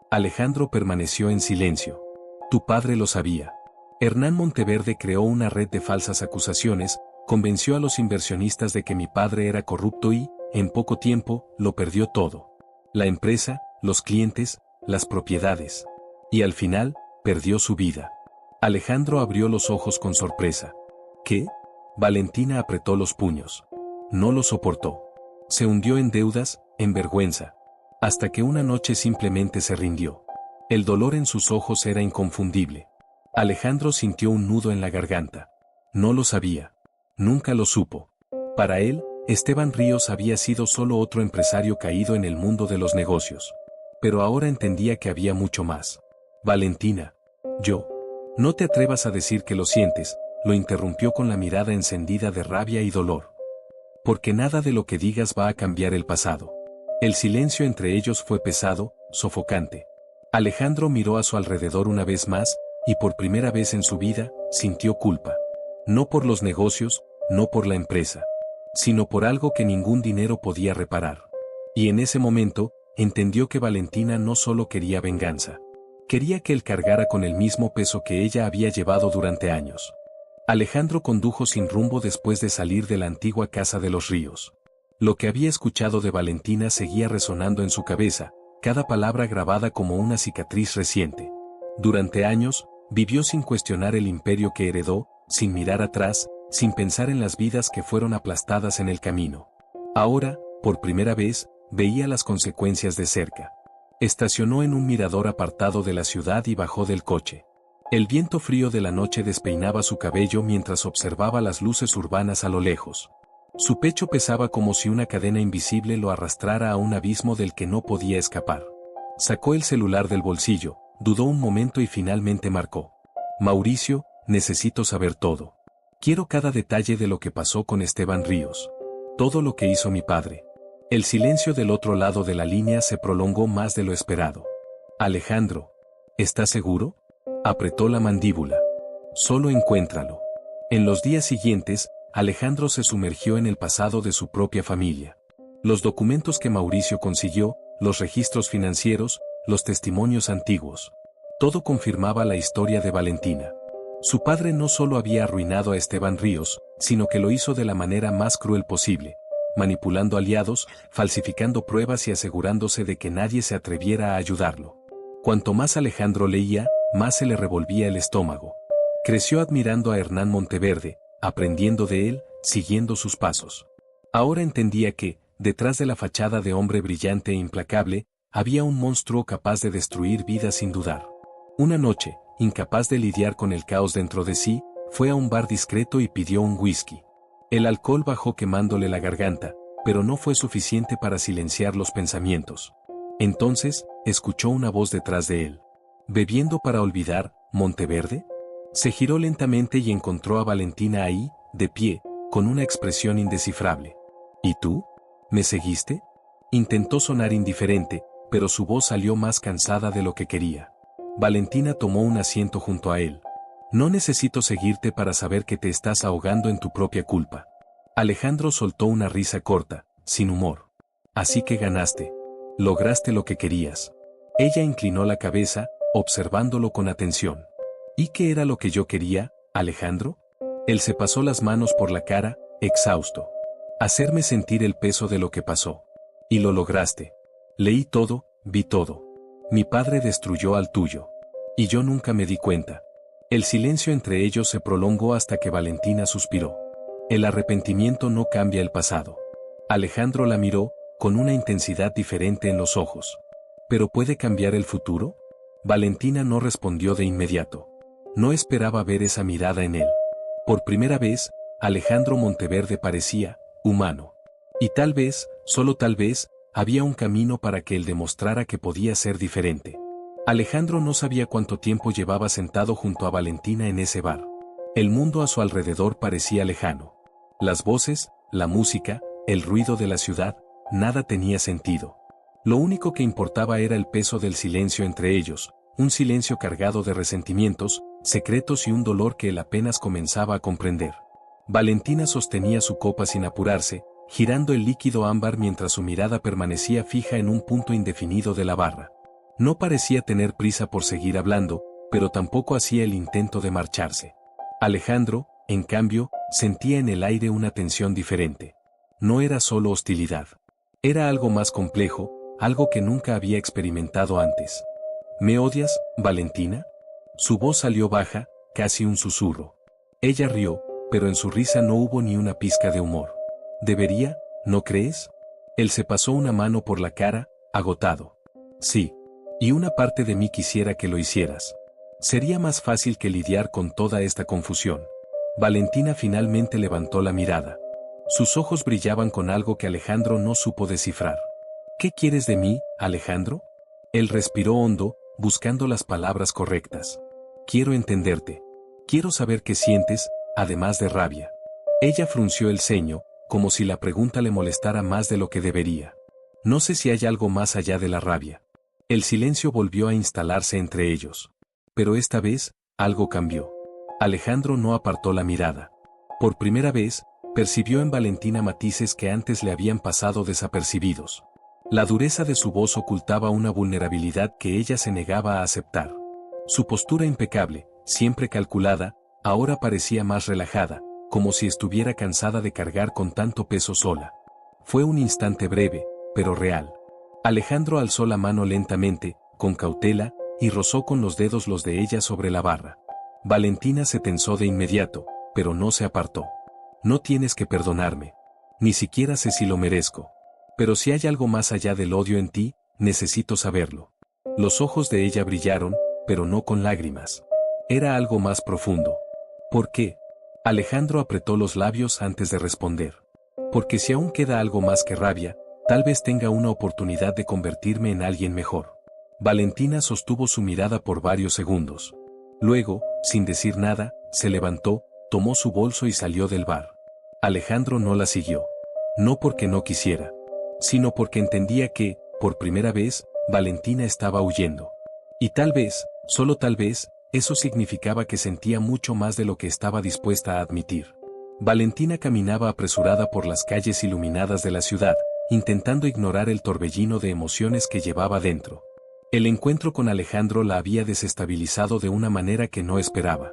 Alejandro permaneció en silencio. Tu padre lo sabía. Hernán Monteverde creó una red de falsas acusaciones, convenció a los inversionistas de que mi padre era corrupto y, en poco tiempo, lo perdió todo. La empresa, los clientes, las propiedades. Y al final, perdió su vida. Alejandro abrió los ojos con sorpresa. ¿Qué? Valentina apretó los puños. No lo soportó. Se hundió en deudas, en vergüenza. Hasta que una noche simplemente se rindió. El dolor en sus ojos era inconfundible. Alejandro sintió un nudo en la garganta. No lo sabía. Nunca lo supo. Para él, Esteban Ríos había sido solo otro empresario caído en el mundo de los negocios. Pero ahora entendía que había mucho más. Valentina. Yo. No te atrevas a decir que lo sientes, lo interrumpió con la mirada encendida de rabia y dolor. Porque nada de lo que digas va a cambiar el pasado. El silencio entre ellos fue pesado, sofocante. Alejandro miró a su alrededor una vez más, y por primera vez en su vida, sintió culpa. No por los negocios, no por la empresa, sino por algo que ningún dinero podía reparar. Y en ese momento, entendió que Valentina no solo quería venganza. Quería que él cargara con el mismo peso que ella había llevado durante años. Alejandro condujo sin rumbo después de salir de la antigua casa de los Ríos. Lo que había escuchado de Valentina seguía resonando en su cabeza, cada palabra grabada como una cicatriz reciente. Durante años, vivió sin cuestionar el imperio que heredó, sin mirar atrás, sin pensar en las vidas que fueron aplastadas en el camino. Ahora, por primera vez, veía las consecuencias de cerca. Estacionó en un mirador apartado de la ciudad y bajó del coche. El viento frío de la noche despeinaba su cabello mientras observaba las luces urbanas a lo lejos. Su pecho pesaba como si una cadena invisible lo arrastrara a un abismo del que no podía escapar. Sacó el celular del bolsillo, dudó un momento y finalmente marcó. Mauricio, necesito saber todo. Quiero cada detalle de lo que pasó con Esteban Ríos. Todo lo que hizo mi padre. El silencio del otro lado de la línea se prolongó más de lo esperado. Alejandro, ¿estás seguro? Apretó la mandíbula. Solo encuéntralo. En los días siguientes, Alejandro se sumergió en el pasado de su propia familia. Los documentos que Mauricio consiguió, los registros financieros, los testimonios antiguos. Todo confirmaba la historia de Valentina. Su padre no solo había arruinado a Esteban Ríos, sino que lo hizo de la manera más cruel posible, manipulando aliados, falsificando pruebas y asegurándose de que nadie se atreviera a ayudarlo. Cuanto más Alejandro leía, más se le revolvía el estómago. Creció admirando a Hernán Monteverde, aprendiendo de él, siguiendo sus pasos. Ahora entendía que, detrás de la fachada de hombre brillante e implacable, había un monstruo capaz de destruir vidas sin dudar. Una noche, incapaz de lidiar con el caos dentro de sí, fue a un bar discreto y pidió un whisky. El alcohol bajó quemándole la garganta, pero no fue suficiente para silenciar los pensamientos. Entonces, escuchó una voz detrás de él. ¿Bebiendo para olvidar, Monteverde? Se giró lentamente y encontró a Valentina ahí, de pie, con una expresión indescifrable. ¿Y tú? ¿Me seguiste? Intentó sonar indiferente, pero su voz salió más cansada de lo que quería. Valentina tomó un asiento junto a él. No necesito seguirte para saber que te estás ahogando en tu propia culpa. Alejandro soltó una risa corta, sin humor. Así que ganaste. Lograste lo que querías. Ella inclinó la cabeza, observándolo con atención. ¿Y qué era lo que yo quería, Alejandro? Él se pasó las manos por la cara, exhausto. Hacerme sentir el peso de lo que pasó. Y lo lograste. Leí todo, vi todo. Mi padre destruyó al tuyo. Y yo nunca me di cuenta. El silencio entre ellos se prolongó hasta que Valentina suspiró. El arrepentimiento no cambia el pasado. Alejandro la miró, con una intensidad diferente en los ojos. ¿Pero puede cambiar el futuro? Valentina no respondió de inmediato. No esperaba ver esa mirada en él. Por primera vez, Alejandro Monteverde parecía humano. Y tal vez, solo tal vez, había un camino para que él demostrara que podía ser diferente. Alejandro no sabía cuánto tiempo llevaba sentado junto a Valentina en ese bar. El mundo a su alrededor parecía lejano. Las voces, la música, el ruido de la ciudad, nada tenía sentido. Lo único que importaba era el peso del silencio entre ellos, un silencio cargado de resentimientos, secretos y un dolor que él apenas comenzaba a comprender. Valentina sostenía su copa sin apurarse, girando el líquido ámbar mientras su mirada permanecía fija en un punto indefinido de la barra. No parecía tener prisa por seguir hablando, pero tampoco hacía el intento de marcharse. Alejandro, en cambio, sentía en el aire una tensión diferente. No era solo hostilidad. Era algo más complejo, algo que nunca había experimentado antes. ¿Me odias, Valentina? Su voz salió baja, casi un susurro. Ella rió, pero en su risa no hubo ni una pizca de humor. ¿Debería, no crees? Él se pasó una mano por la cara, agotado. Sí. Y una parte de mí quisiera que lo hicieras. Sería más fácil que lidiar con toda esta confusión. Valentina finalmente levantó la mirada. Sus ojos brillaban con algo que Alejandro no supo descifrar. ¿Qué quieres de mí, Alejandro? Él respiró hondo, buscando las palabras correctas. Quiero entenderte. Quiero saber qué sientes, además de rabia. Ella frunció el ceño, como si la pregunta le molestara más de lo que debería. No sé si hay algo más allá de la rabia. El silencio volvió a instalarse entre ellos. Pero esta vez, algo cambió. Alejandro no apartó la mirada. Por primera vez, percibió en Valentina matices que antes le habían pasado desapercibidos. La dureza de su voz ocultaba una vulnerabilidad que ella se negaba a aceptar. Su postura impecable, siempre calculada, ahora parecía más relajada, como si estuviera cansada de cargar con tanto peso sola. Fue un instante breve, pero real. Alejandro alzó la mano lentamente, con cautela, y rozó con los dedos los de ella sobre la barra. Valentina se tensó de inmediato, pero no se apartó. No tienes que perdonarme. Ni siquiera sé si lo merezco. Pero si hay algo más allá del odio en ti, necesito saberlo. Los ojos de ella brillaron, pero no con lágrimas. Era algo más profundo. ¿Por qué? Alejandro apretó los labios antes de responder. Porque si aún queda algo más que rabia, tal vez tenga una oportunidad de convertirme en alguien mejor. Valentina sostuvo su mirada por varios segundos. Luego, sin decir nada, se levantó, tomó su bolso y salió del bar. Alejandro no la siguió. No porque no quisiera, sino porque entendía que, por primera vez, Valentina estaba huyendo. Y tal vez, solo tal vez, eso significaba que sentía mucho más de lo que estaba dispuesta a admitir. Valentina caminaba apresurada por las calles iluminadas de la ciudad, intentando ignorar el torbellino de emociones que llevaba dentro. El encuentro con Alejandro la había desestabilizado de una manera que no esperaba.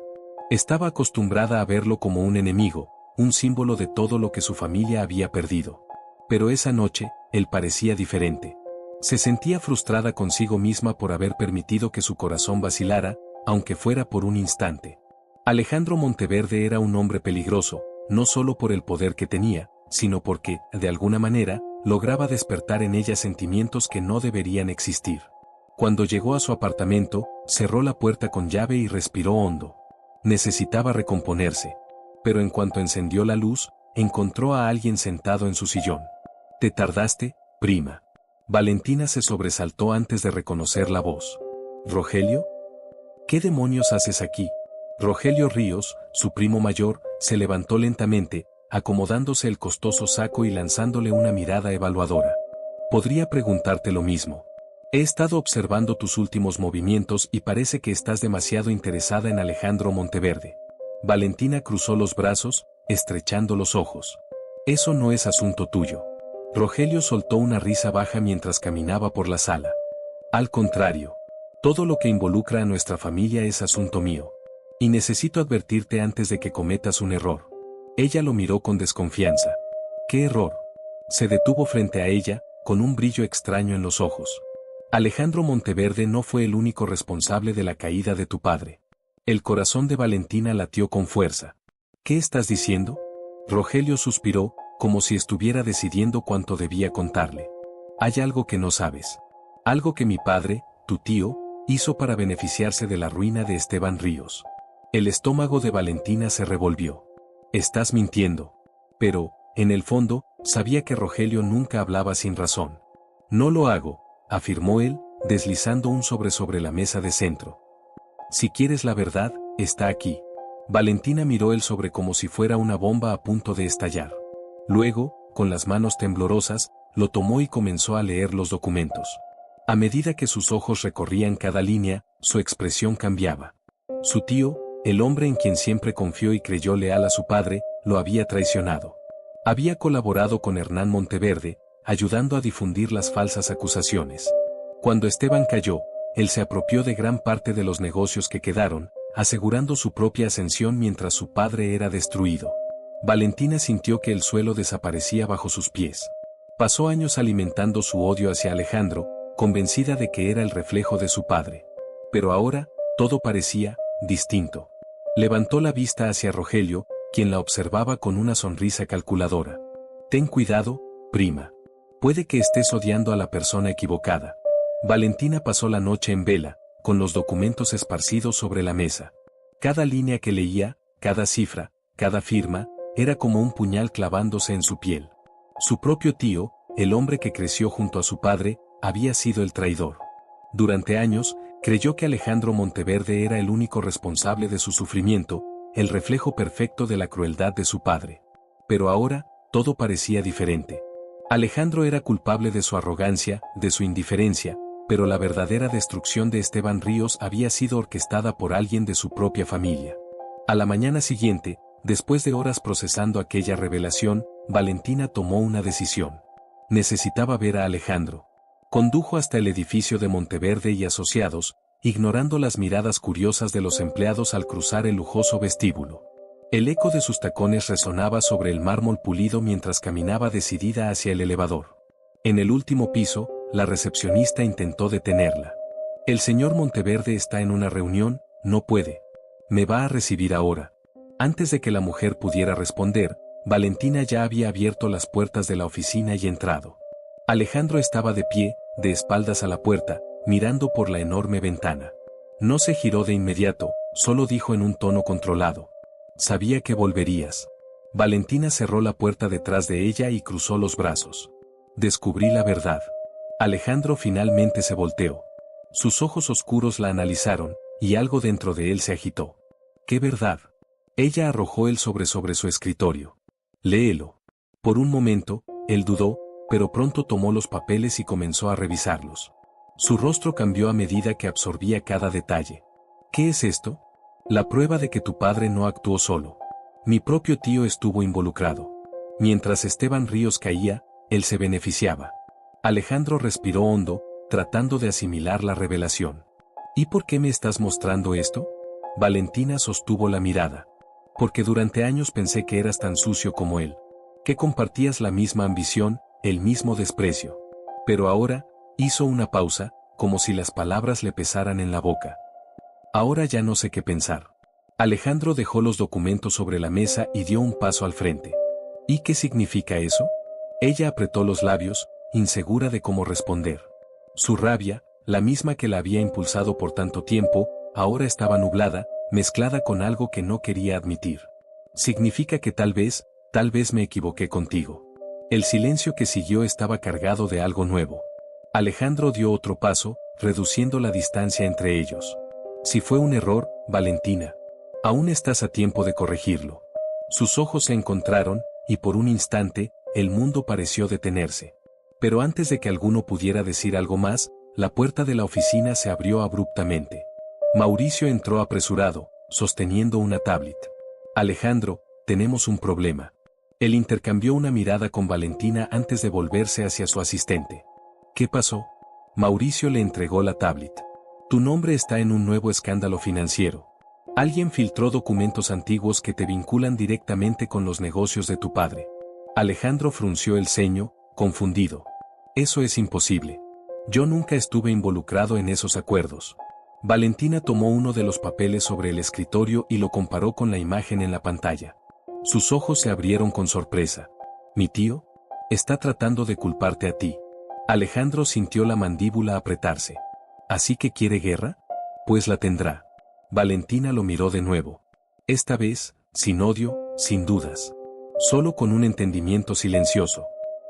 Estaba acostumbrada a verlo como un enemigo, un símbolo de todo lo que su familia había perdido. Pero esa noche, él parecía diferente. Se sentía frustrada consigo misma por haber permitido que su corazón vacilara, aunque fuera por un instante. Alejandro Monteverde era un hombre peligroso, no solo por el poder que tenía, sino porque, de alguna manera, lograba despertar en ella sentimientos que no deberían existir. Cuando llegó a su apartamento, cerró la puerta con llave y respiró hondo. Necesitaba recomponerse. Pero en cuanto encendió la luz, encontró a alguien sentado en su sillón. «¿Te tardaste, prima?» Valentina se sobresaltó antes de reconocer la voz. «¿Rogelio? ¿Qué demonios haces aquí?» Rogelio Ríos, su primo mayor, se levantó lentamente, acomodándose el costoso saco y lanzándole una mirada evaluadora. «Podría preguntarte lo mismo. He estado observando tus últimos movimientos y parece que estás demasiado interesada en Alejandro Monteverde». Valentina cruzó los brazos, estrechando los ojos. «Eso no es asunto tuyo». Rogelio soltó una risa baja mientras caminaba por la sala. «Al contrario. Todo lo que involucra a nuestra familia es asunto mío. Y necesito advertirte antes de que cometas un error». Ella lo miró con desconfianza. «¿Qué error?» Se detuvo frente a ella, con un brillo extraño en los ojos. «Alejandro Monteverde no fue el único responsable de la caída de tu padre». El corazón de Valentina latió con fuerza. «¿Qué estás diciendo?» Rogelio suspiró, como si estuviera decidiendo cuánto debía contarle. «Hay algo que no sabes. Algo que mi padre, tu tío, hizo para beneficiarse de la ruina de Esteban Ríos». El estómago de Valentina se revolvió. «Estás mintiendo». Pero, en el fondo, sabía que Rogelio nunca hablaba sin razón. «No lo hago», afirmó él, deslizando un sobre la mesa de centro. «Si quieres la verdad, está aquí». Valentina miró el sobre como si fuera una bomba a punto de estallar. Luego, con las manos temblorosas, lo tomó y comenzó a leer los documentos. A medida que sus ojos recorrían cada línea, su expresión cambiaba. Su tío, el hombre en quien siempre confió y creyó leal a su padre, lo había traicionado. Había colaborado con Hernán Monteverde, ayudando a difundir las falsas acusaciones. Cuando Esteban cayó, él se apropió de gran parte de los negocios que quedaron, asegurando su propia ascensión mientras su padre era destruido. Valentina sintió que el suelo desaparecía bajo sus pies. Pasó años alimentando su odio hacia Alejandro, convencida de que era el reflejo de su padre. Pero ahora, todo parecía distinto. Levantó la vista hacia Rogelio, quien la observaba con una sonrisa calculadora. «Ten cuidado, prima. Puede que estés odiando a la persona equivocada». Valentina pasó la noche en vela, con los documentos esparcidos sobre la mesa. Cada línea que leía, cada cifra, cada firma, era como un puñal clavándose en su piel. Su propio tío, el hombre que creció junto a su padre, había sido el traidor. Durante años, creyó que Alejandro Monteverde era el único responsable de su sufrimiento, el reflejo perfecto de la crueldad de su padre. Pero ahora, todo parecía diferente. Alejandro era culpable de su arrogancia, de su indiferencia, pero la verdadera destrucción de Esteban Ríos había sido orquestada por alguien de su propia familia. A la mañana siguiente, después de horas procesando aquella revelación, Valentina tomó una decisión. Necesitaba ver a Alejandro. Condujo hasta el edificio de Monteverde y Asociados, ignorando las miradas curiosas de los empleados al cruzar el lujoso vestíbulo. El eco de sus tacones resonaba sobre el mármol pulido mientras caminaba decidida hacia el elevador. En el último piso, la recepcionista intentó detenerla. «El señor Monteverde está en una reunión, no puede. Me va a recibir ahora». Antes de que la mujer pudiera responder, Valentina ya había abierto las puertas de la oficina y entrado. Alejandro estaba de pie, de espaldas a la puerta, mirando por la enorme ventana. No se giró de inmediato, solo dijo en un tono controlado: «Sabía que volverías». Valentina cerró la puerta detrás de ella y cruzó los brazos. «Descubrí la verdad». Alejandro finalmente se volteó. Sus ojos oscuros la analizaron, y algo dentro de él se agitó. «¿Qué verdad?». Ella arrojó el sobre su escritorio. «Léelo». Por un momento, él dudó, pero pronto tomó los papeles y comenzó a revisarlos. Su rostro cambió a medida que absorbía cada detalle. «¿Qué es esto?». «La prueba de que tu padre no actuó solo. Mi propio tío estuvo involucrado. Mientras Esteban Ríos caía, él se beneficiaba. Alejandro respiró hondo, tratando de asimilar la revelación. ¿Y por qué me estás mostrando esto? Valentina sostuvo la mirada. Porque durante años pensé que eras tan sucio como él. Que compartías la misma ambición, el mismo desprecio. Pero ahora, hizo una pausa, como si las palabras le pesaran en la boca. Ahora ya no sé qué pensar. Alejandro dejó los documentos sobre la mesa y dio un paso al frente. ¿Y qué significa eso? Ella apretó los labios, insegura de cómo responder. Su rabia, la misma que la había impulsado por tanto tiempo, ahora estaba nublada, mezclada con algo que no quería admitir. Significa que tal vez me equivoqué contigo. El silencio que siguió estaba cargado de algo nuevo. Alejandro dio otro paso, reduciendo la distancia entre ellos. Si fue un error, Valentina, aún estás a tiempo de corregirlo. Sus ojos se encontraron, y por un instante, el mundo pareció detenerse. Pero antes de que alguno pudiera decir algo más, la puerta de la oficina se abrió abruptamente. Mauricio entró apresurado, sosteniendo una tablet. Alejandro, tenemos un problema. Él intercambió una mirada con Valentina antes de volverse hacia su asistente. ¿Qué pasó? Mauricio le entregó la tablet. Tu nombre está en un nuevo escándalo financiero. Alguien filtró documentos antiguos que te vinculan directamente con los negocios de tu padre. Alejandro frunció el ceño, confundido. Eso es imposible. Yo nunca estuve involucrado en esos acuerdos. Valentina tomó uno de los papeles sobre el escritorio y lo comparó con la imagen en la pantalla. Sus ojos se abrieron con sorpresa. ¿Mi tío? Está tratando de culparte a ti. Alejandro sintió la mandíbula apretarse. ¿Así que quiere guerra? Pues la tendrá. Valentina lo miró de nuevo. Esta vez, sin odio, sin dudas. Solo con un entendimiento silencioso.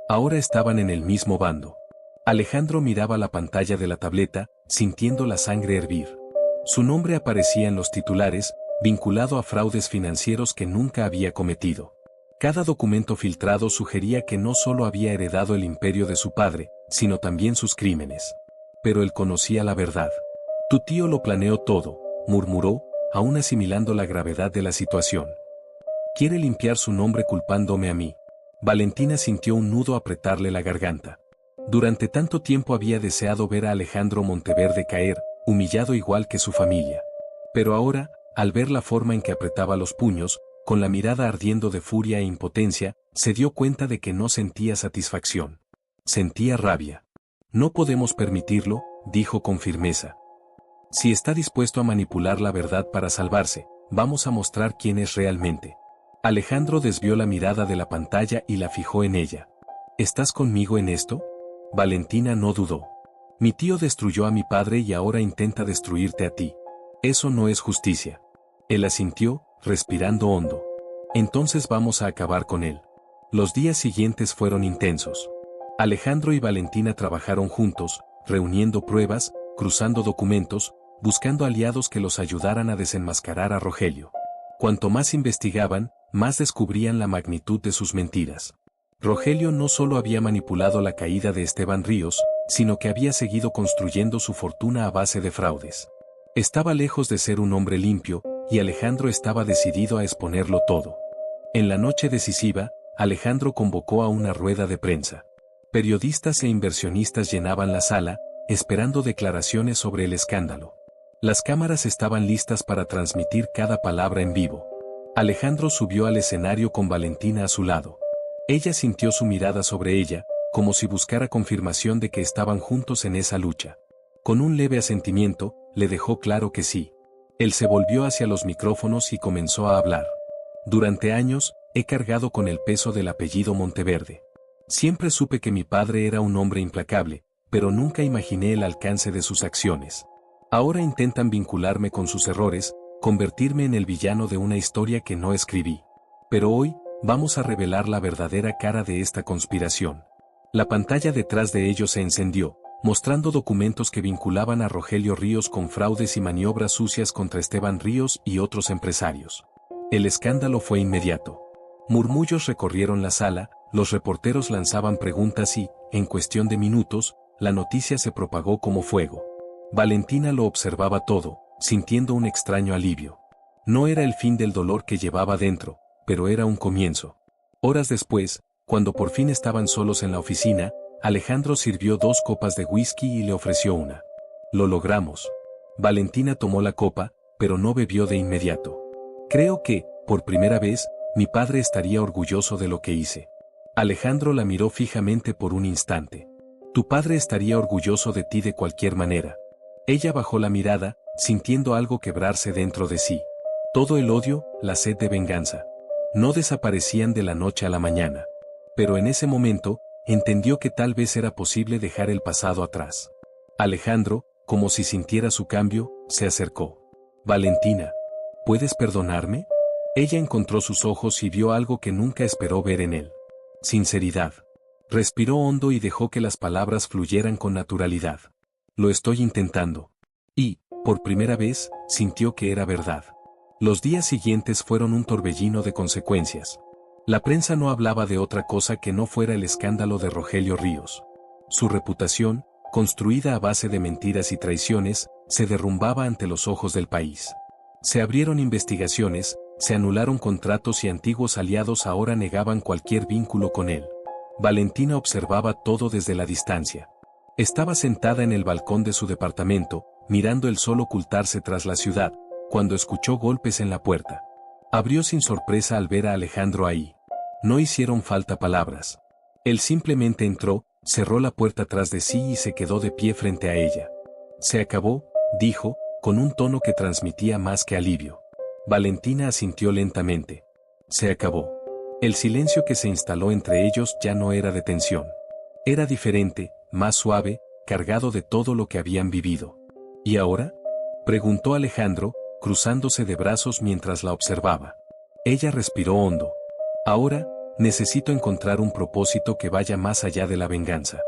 Ahora estaban en el mismo bando. Alejandro miraba la pantalla de la tableta, sintiendo la sangre hervir. Su nombre aparecía en los titulares, vinculado a fraudes financieros que nunca había cometido. Cada documento filtrado sugería que no solo había heredado el imperio de su padre, sino también sus crímenes. Pero él conocía la verdad. Tu tío lo planeó todo, murmuró, aún asimilando la gravedad de la situación. Quiere limpiar su nombre culpándome a mí. Valentina sintió un nudo apretarle la garganta. Durante tanto tiempo había deseado ver a Alejandro Monteverde caer, humillado igual que su familia. Pero ahora, al ver la forma en que apretaba los puños, con la mirada ardiendo de furia e impotencia, se dio cuenta de que no sentía satisfacción. Sentía rabia. No podemos permitirlo, dijo con firmeza. Si está dispuesto a manipular la verdad para salvarse, vamos a mostrar quién es realmente. Alejandro desvió la mirada de la pantalla y la fijó en ella. ¿Estás conmigo en esto? Valentina no dudó. Mi tío destruyó a mi padre y ahora intenta destruirte a ti. Eso no es justicia. Él asintió, respirando hondo. Entonces vamos a acabar con él. Los días siguientes fueron intensos. Alejandro y Valentina trabajaron juntos, reuniendo pruebas, cruzando documentos, buscando aliados que los ayudaran a desenmascarar a Rogelio. Cuanto más investigaban, más descubrían la magnitud de sus mentiras. Rogelio no solo había manipulado la caída de Esteban Ríos, sino que había seguido construyendo su fortuna a base de fraudes. Estaba lejos de ser un hombre limpio, y Alejandro estaba decidido a exponerlo todo. En la noche decisiva, Alejandro convocó a una rueda de prensa. Periodistas e inversionistas llenaban la sala, esperando declaraciones sobre el escándalo. Las cámaras estaban listas para transmitir cada palabra en vivo. Alejandro subió al escenario con Valentina a su lado. Ella sintió su mirada sobre ella, como si buscara confirmación de que estaban juntos en esa lucha. Con un leve asentimiento, le dejó claro que sí. Él se volvió hacia los micrófonos y comenzó a hablar. Durante años, he cargado con el peso del apellido Monteverde. Siempre supe que mi padre era un hombre implacable, pero nunca imaginé el alcance de sus acciones. Ahora intentan vincularme con sus errores, convertirme en el villano de una historia que no escribí. Pero hoy, vamos a revelar la verdadera cara de esta conspiración. La pantalla detrás de ellos se encendió, mostrando documentos que vinculaban a Rogelio Ríos con fraudes y maniobras sucias contra Esteban Ríos y otros empresarios. El escándalo fue inmediato. Murmullos recorrieron la sala, los reporteros lanzaban preguntas y, en cuestión de minutos, la noticia se propagó como fuego. Valentina lo observaba todo, sintiendo un extraño alivio. No era el fin del dolor que llevaba dentro, pero era un comienzo. Horas después, Cuando por fin estaban solos en la oficina, Alejandro sirvió 2 copas de whisky y le ofreció una. Lo logramos. Valentina tomó la copa, pero no bebió de inmediato. Creo que, por primera vez, mi padre estaría orgulloso de lo que hice. Alejandro la miró fijamente por un instante. Tu padre estaría orgulloso de ti de cualquier manera. Ella bajó la mirada, sintiendo algo quebrarse dentro de sí. Todo el odio, la sed de venganza. No desaparecían de la noche a la mañana. Pero en ese momento, entendió que tal vez era posible dejar el pasado atrás. Alejandro, como si sintiera su cambio, se acercó. Valentina, ¿puedes perdonarme? Ella encontró sus ojos y vio algo que nunca esperó ver en él. Sinceridad. Respiró hondo y dejó que las palabras fluyeran con naturalidad. Lo estoy intentando. Y, por primera vez, sintió que era verdad. Los días siguientes fueron un torbellino de consecuencias. La prensa no hablaba de otra cosa que no fuera el escándalo de Rogelio Ríos. Su reputación, construida a base de mentiras y traiciones, se derrumbaba ante los ojos del país. Se abrieron investigaciones, se anularon contratos y antiguos aliados ahora negaban cualquier vínculo con él. Valentina observaba todo desde la distancia. Estaba sentada en el balcón de su departamento, mirando el sol ocultarse tras la ciudad, cuando escuchó golpes en la puerta. Abrió sin sorpresa al ver a Alejandro ahí. No hicieron falta palabras. Él simplemente entró, cerró la puerta tras de sí y se quedó de pie frente a ella. Se acabó, dijo, con un tono que transmitía más que alivio. Valentina asintió lentamente. Se acabó. El silencio que se instaló entre ellos ya no era de tensión. Era diferente, más suave, cargado de todo lo que habían vivido. ¿Y ahora?, preguntó Alejandro, cruzándose de brazos mientras la observaba. Ella respiró hondo. Ahora, necesito encontrar un propósito que vaya más allá de la venganza.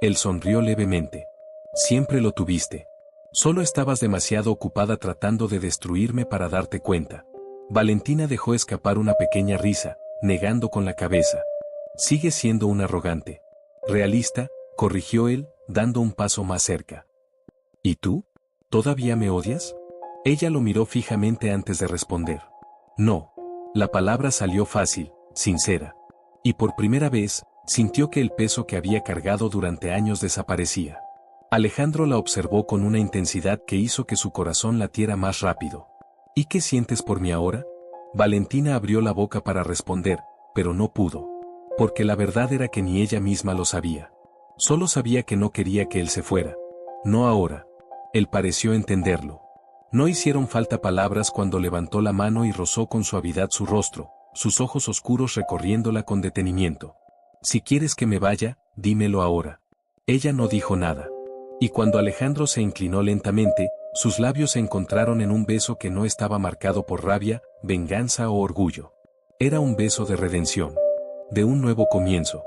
Él sonrió levemente. Siempre lo tuviste. Solo estabas demasiado ocupada tratando de destruirme para darte cuenta. Valentina dejó escapar una pequeña risa, negando con la cabeza. Sigue siendo un arrogante. Realista, corrigió él, dando un paso más cerca. ¿Y tú? ¿Todavía me odias? Ella lo miró fijamente antes de responder. No. La palabra salió fácil, sincera. Y por primera vez, sintió que el peso que había cargado durante años desaparecía. Alejandro la observó con una intensidad que hizo que su corazón latiera más rápido. ¿Y qué sientes por mí ahora? Valentina abrió la boca para responder, pero no pudo. Porque la verdad era que ni ella misma lo sabía. Solo sabía que no quería que él se fuera. No ahora. Él pareció entenderlo. No hicieron falta palabras cuando levantó la mano y rozó con suavidad su rostro, sus ojos oscuros recorriéndola con detenimiento. Si quieres que me vaya, dímelo ahora. Ella no dijo nada. Y cuando Alejandro se inclinó lentamente, sus labios se encontraron en un beso que no estaba marcado por rabia, venganza o orgullo. Era un beso de redención. De un nuevo comienzo.